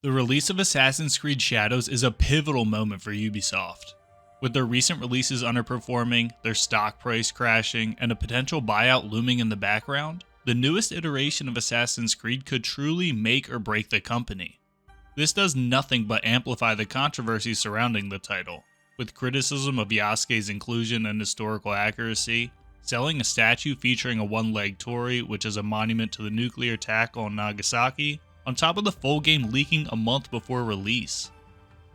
The release of Assassin's Creed Shadows is a pivotal moment for Ubisoft. With their recent releases underperforming, their stock price crashing, and a potential buyout looming in the background, the newest iteration of Assassin's Creed could truly make or break the company. This does nothing but amplify the controversies surrounding the title, with criticism of Yasuke's inclusion and historical accuracy, selling a statue featuring a one-legged torii, which is a monument to the nuclear attack on Nagasaki, on top of the full game leaking a month before release.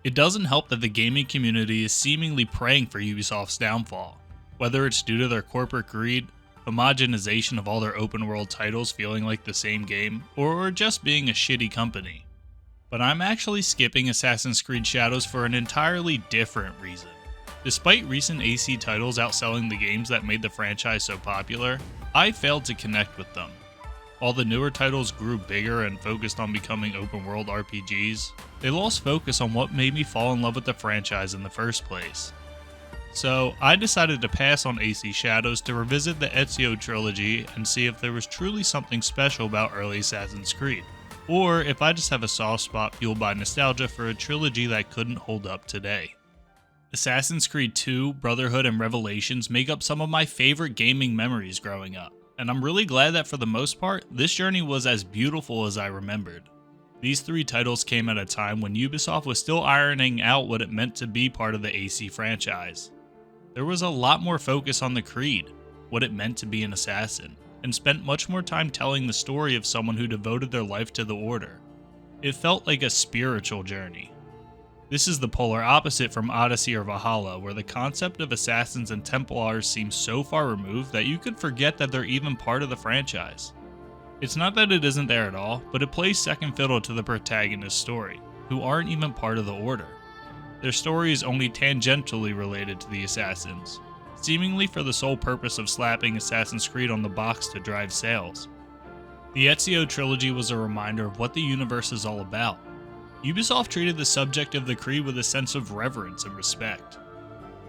It doesn't help that the gaming community is seemingly praying for Ubisoft's downfall, whether it's due to their corporate greed, homogenization of all their open world titles feeling like the same game, or just being a shitty company. But I'm actually skipping Assassin's Creed Shadows for an entirely different reason. Despite recent AC titles outselling the games that made the franchise so popular, I failed to connect with them. While the newer titles grew bigger and focused on becoming open world RPGs, they lost focus on what made me fall in love with the franchise in the first place. So I decided to pass on AC Shadows to revisit the Ezio Trilogy and see if there was truly something special about early Assassin's Creed, or if I just have a soft spot fueled by nostalgia for a trilogy that couldn't hold up today. Assassin's Creed 2, Brotherhood, and Revelations make up some of my favorite gaming memories growing up, and I'm really glad that for the most part, this journey was as beautiful as I remembered. These three titles came at a time when Ubisoft was still ironing out what it meant to be part of the AC franchise. There was a lot more focus on the creed, what it meant to be an assassin, and spent much more time telling the story of someone who devoted their life to the Order. It felt like a spiritual journey. This is the polar opposite from Odyssey or Valhalla, where the concept of assassins and Templars seems so far removed that you could forget that they're even part of the franchise. It's not that it isn't there at all, but it plays second fiddle to the protagonist's story, who aren't even part of the Order. Their story is only tangentially related to the assassins, seemingly for the sole purpose of slapping Assassin's Creed on the box to drive sales. The Ezio Trilogy was a reminder of what the universe is all about. Ubisoft treated the subject of the creed with a sense of reverence and respect.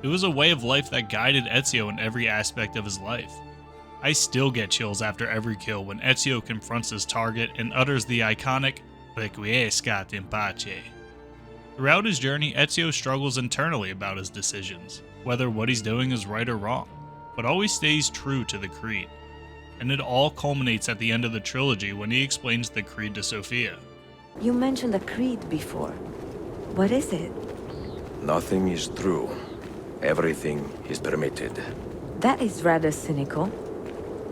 It was a way of life that guided Ezio in every aspect of his life. I still get chills after every kill when Ezio confronts his target and utters the iconic "Requiescat in pace." Throughout his journey, Ezio struggles internally about his decisions, whether what he's doing is right or wrong, but always stays true to the creed. And it all culminates at the end of the trilogy when he explains the creed to Sophia. You mentioned a creed before. What is it? Nothing is true. Everything is permitted. That is rather cynical.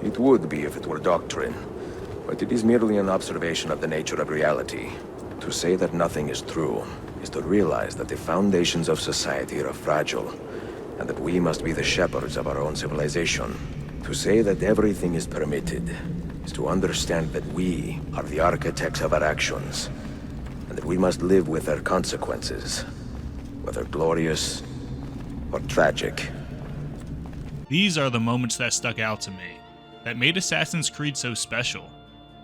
It would be if it were doctrine, but it is merely an observation of the nature of reality. To say that nothing is true is to realize that the foundations of society are fragile, and that we must be the shepherds of our own civilization. To say that everything is permitted is to understand that we are the architects of our actions, and that we must live with their consequences, whether glorious or tragic. These are the moments that stuck out to me, that made Assassin's Creed so special,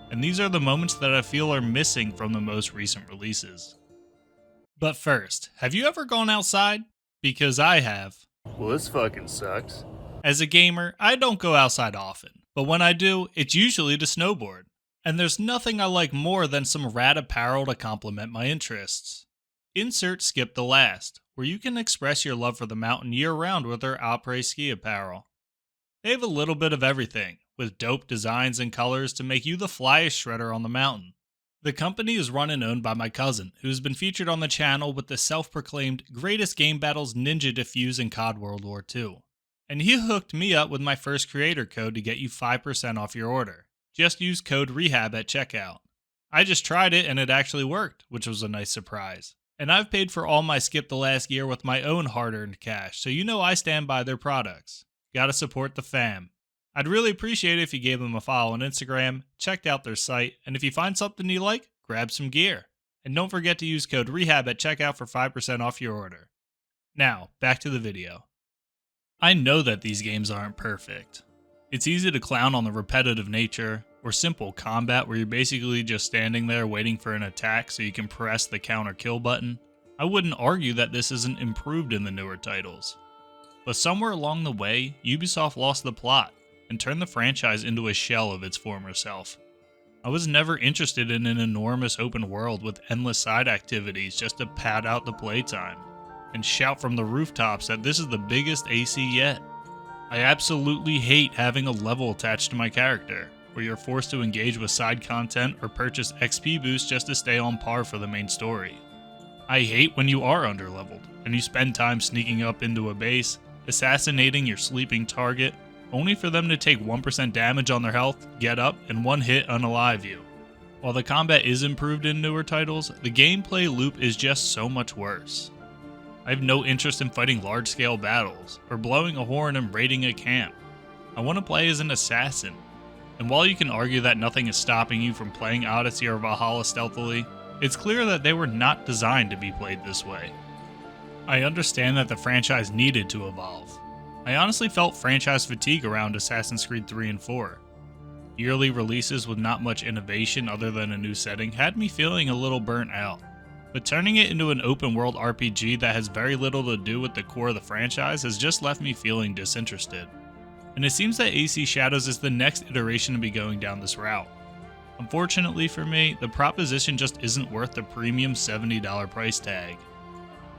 and these are the moments that I feel are missing from the most recent releases. But first, have you ever gone outside? Because I have. Well, this fucking sucks. As a gamer, I don't go outside often, but when I do, it's usually to snowboard. And there's nothing I like more than some rad apparel to complement my interests. Insert Skip the Last, where you can express your love for the mountain year-round with their après-ski apparel. They have a little bit of everything, with dope designs and colors to make you the flyest shredder on the mountain. The company is run and owned by my cousin, who's been featured on the channel with the self-proclaimed greatest game battles Ninja Diffuse in COD World War II. And he hooked me up with my first creator code to get you 5% off your order. Just use code REHAB at checkout. I just tried it and it actually worked, which was a nice surprise. And I've paid for all my Skip the Last gear with my own hard-earned cash, so you know I stand by their products. Gotta support the fam. I'd really appreciate it if you gave them a follow on Instagram, checked out their site, and if you find something you like, grab some gear. And don't forget to use code REHAB at checkout for 5% off your order. Now, back to the video. I know that these games aren't perfect. It's easy to clown on the repetitive nature, or simple combat where you're basically just standing there waiting for an attack so you can press the counter kill button. I wouldn't argue that this isn't improved in the newer titles. But somewhere along the way, Ubisoft lost the plot, and turned the franchise into a shell of its former self. I was never interested in an enormous open world with endless side activities just to pad out the playtime and shout from the rooftops that this is the biggest AC yet. I absolutely hate having a level attached to my character, where you're forced to engage with side content or purchase XP boosts just to stay on par for the main story. I hate when you are underleveled, and you spend time sneaking up into a base, assassinating your sleeping target, only for them to take 1% damage on their health, get up, and one hit unalive you. While the combat is improved in newer titles, the gameplay loop is just so much worse. I have no interest in fighting large-scale battles, or blowing a horn and raiding a camp. I want to play as an assassin, and while you can argue that nothing is stopping you from playing Odyssey or Valhalla stealthily, it's clear that they were not designed to be played this way. I understand that the franchise needed to evolve. I honestly felt franchise fatigue around Assassin's Creed 3 and 4. Yearly releases with not much innovation other than a new setting had me feeling a little burnt out. But turning it into an open world RPG that has very little to do with the core of the franchise has just left me feeling disinterested. And it seems that AC Shadows is the next iteration to be going down this route. Unfortunately for me, the proposition just isn't worth the premium $70 price tag.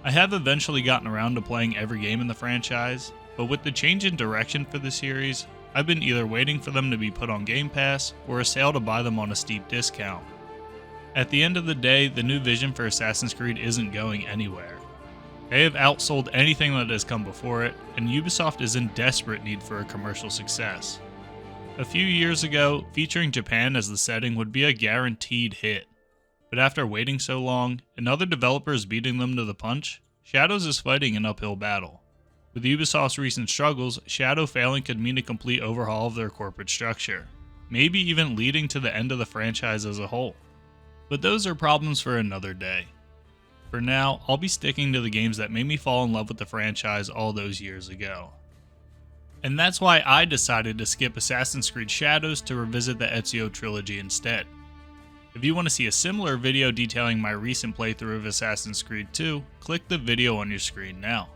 I have eventually gotten around to playing every game in the franchise, but with the change in direction for the series, I've been either waiting for them to be put on Game Pass or a sale to buy them on a steep discount. At the end of the day, the new vision for Assassin's Creed isn't going anywhere. They have outsold anything that has come before it, and Ubisoft is in desperate need for a commercial success. A few years ago, featuring Japan as the setting would be a guaranteed hit. But after waiting so long, and other developers beating them to the punch, Shadows is fighting an uphill battle. With Ubisoft's recent struggles, Shadow failing could mean a complete overhaul of their corporate structure, maybe even leading to the end of the franchise as a whole. But those are problems for another day. For now, I'll be sticking to the games that made me fall in love with the franchise all those years ago. And that's why I decided to skip Assassin's Creed Shadows to revisit the Ezio Trilogy instead. If you want to see a similar video detailing my recent playthrough of Assassin's Creed 2, click the video on your screen now.